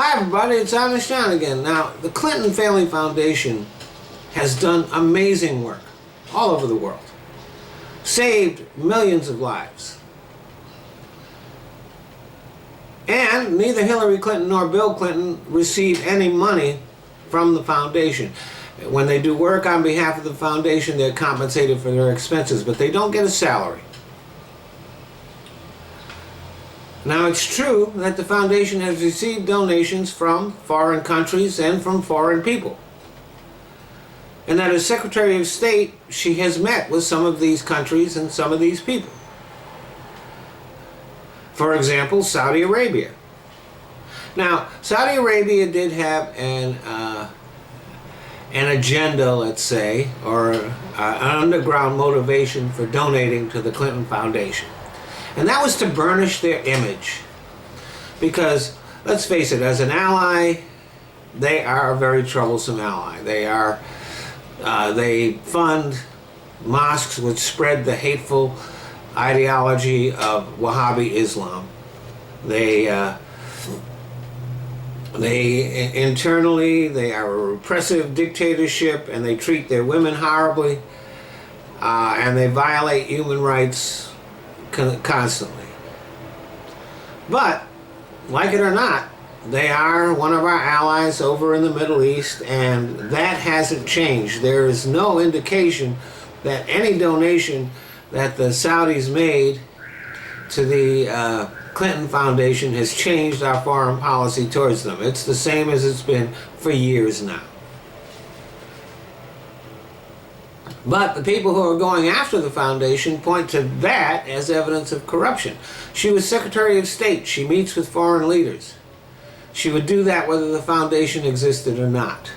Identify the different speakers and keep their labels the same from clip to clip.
Speaker 1: Hi everybody, it's Honest John again. Now, the Clinton Family Foundation has done amazing work all over the world. Saved millions of lives. And neither Hillary Clinton nor Bill Clinton receive any money from the foundation. When they do work on behalf of the foundation, they're compensated for their expenses, but they don't get a salary. Now, it's true that the foundation has received donations from foreign countries and from foreign people. And that as Secretary of State, she has met with some of these countries and some of these people. For example, Saudi Arabia. Now, Saudi Arabia did have an agenda, let's say, or an underground motivation for donating to the Clinton Foundation. And that was to burnish their image. Because, let's face it, as an ally, they are a very troublesome ally. They fund mosques which spread the hateful ideology of Wahhabi Islam. They internally, they are a repressive dictatorship, and they treat their women horribly, and they violate human rights constantly. But, like it or not, they are one of our allies over in the Middle East, and that hasn't changed. There is no indication that any donation that the Saudis made to the Clinton Foundation has changed our foreign policy towards them. It's the same as it's been for years now. But the people who are going after the foundation point to that as evidence of corruption. She was Secretary of State. She meets with foreign leaders. She would do that whether the foundation existed or not.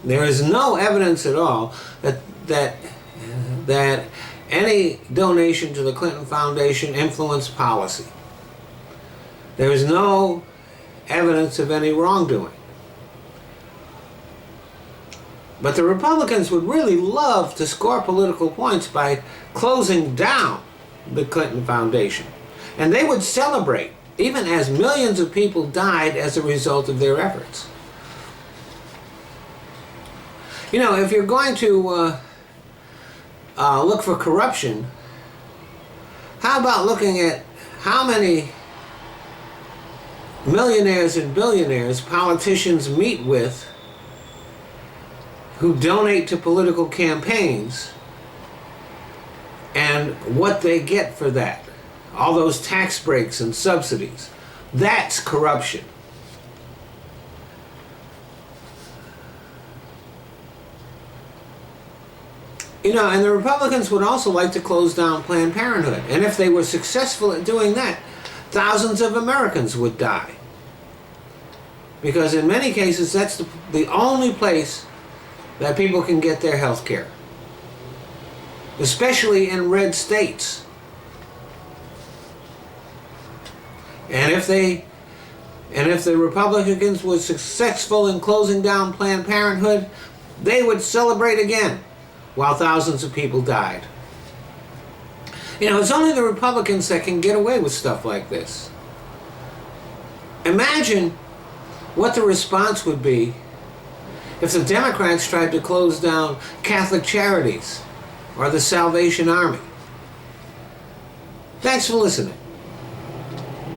Speaker 1: There is no evidence at all that any donation to the Clinton Foundation influenced policy. There is no evidence of any wrongdoing. But the Republicans would really love to score political points by closing down the Clinton Foundation. And they would celebrate, even as millions of people died as a result of their efforts. You know, if you're going to look for corruption, how about looking at how many millionaires and billionaires politicians meet with who donate to political campaigns and what they get for that. All those tax breaks and subsidies. That's corruption. You know, and the Republicans would also like to close down Planned Parenthood. And if they were successful at doing that, thousands of Americans would die. Because in many cases, that's the only place that people can get their health care. Especially in red states. And if the Republicans were successful in closing down Planned Parenthood, they would celebrate again while thousands of people died. You know, it's only the Republicans that can get away with stuff like this. Imagine what the response would be if the Democrats tried to close down Catholic Charities or the Salvation Army. Thanks for listening.